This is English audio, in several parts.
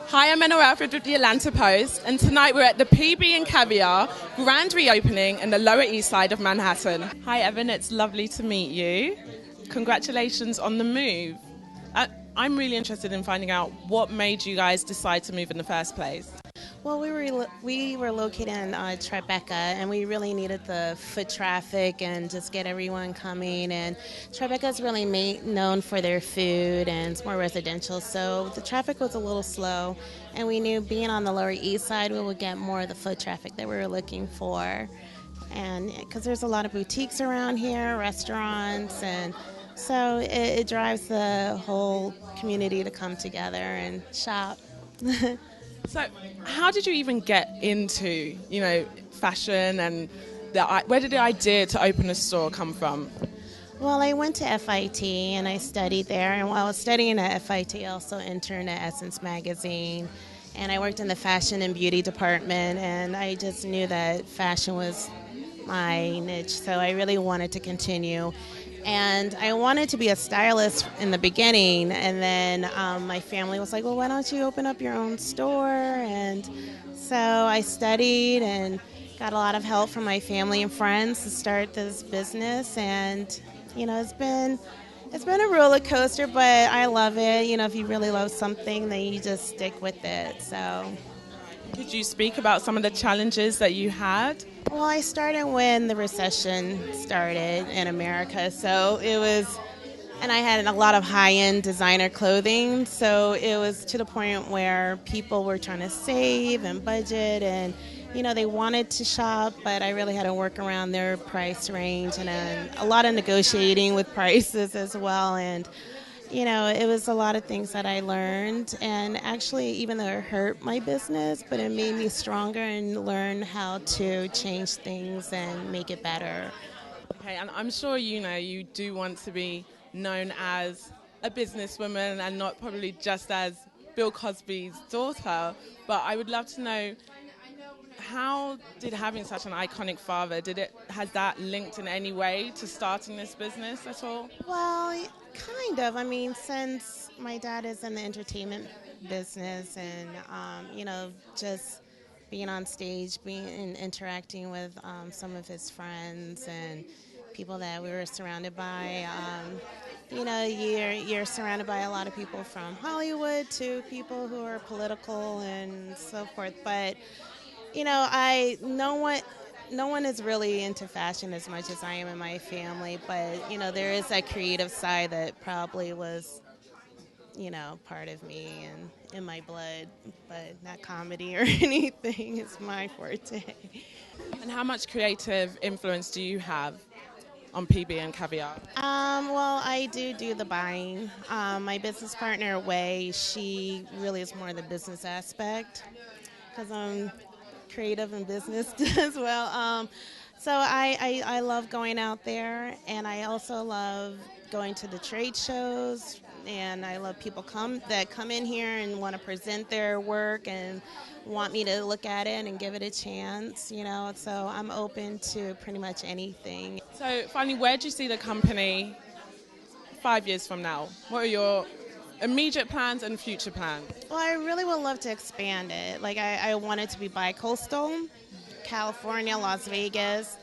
Hi, I'm Emma Alfred with the Atlanta Post, and tonight we're at the PB and Caviar grand reopening in the Lower East Side of Manhattan. Hi, Evan, it's lovely to meet you. Congratulations on the move. I'm really interested in finding out what made you guys decide to move in the first place. Well, we were located in Tribeca, and we really needed the foot traffic and just get everyone coming. And Tribeca is really known for their food, and it's more residential, so the traffic was a little slow. And we knew being on the Lower East Side, we would get more of the foot traffic that we were looking for. And because there's a lot of boutiques around here, restaurants, and so it drives the whole community to come together and shop. So, how did you even get into, fashion and where did the idea to open a store come from? Well, I went to FIT and I studied there. And while I was studying at FIT, I also interned at Essence Magazine. And I worked in the fashion and beauty department. And I just knew that fashion was my niche. So I really wanted to continue. And I wanted to be a stylist in the beginning. And then my family was like, well, why don't you open up your own store? And so I studied and got a lot of help from my family and friends to start this business. And it's been a roller coaster, but I love it. If you really love something, then you just stick with it. So, could you speak about some of the challenges that you had? Well, I started when the recession started in America, so it was, and I had a lot of high-end designer clothing, so it was to the point where people were trying to save and budget, and they wanted to shop, but I really had to work around their price range, and a lot of negotiating with prices as well. And it was a lot of things that I learned, and actually, even though it hurt my business, but it made me stronger and learn how to change things and make it better. Okay, and I'm sure you do want to be known as a businesswoman and not probably just as Bill Cosby's daughter, but I would love to know, how did having such an iconic father, has that linked in any way to starting this business at all? Well, kind of. I mean, since my dad is in the entertainment business and, just being on stage, being and interacting with some of his friends and people that we were surrounded by, you're surrounded by a lot of people from Hollywood to people who are political and so forth. But I no one is really into fashion as much as I am in my family, but there is that creative side that probably was part of me and in my blood, but not comedy or anything is my forte. And how much creative influence do you have on PB and Caviar? Well, I do the buying. My business partner, Way, she really is more the business aspect because I'm creative and business as well. So I love going out there, and I also love going to the trade shows, and I love people that come in here and want to present their work and want me to look at it and give it a chance, so I'm open to pretty much anything. So finally, where do you see the company 5 years from now? What are your immediate plans and future plans? Well, I really would love to expand it. Like, I want it to be bi-coastal, California, Las Vegas.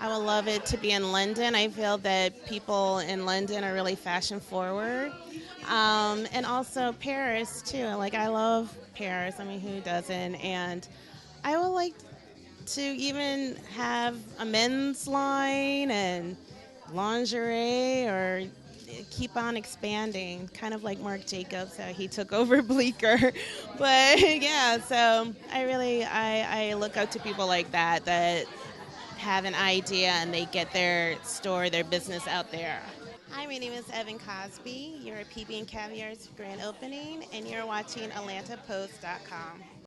I would love it to be in London. I feel that people in London are really fashion forward. And also Paris, too. Like, I love Paris. I mean, who doesn't? And I would like to even have a men's line and lingerie, or keep on expanding, kind of like Marc Jacobs, how he took over Bleecker. But yeah, so I look up to people like that have an idea and they get their store, their business out there. Hi, my name is Evan Cosby. You're at PB and Caviar's grand opening, and you're watching AtlantaPost.com.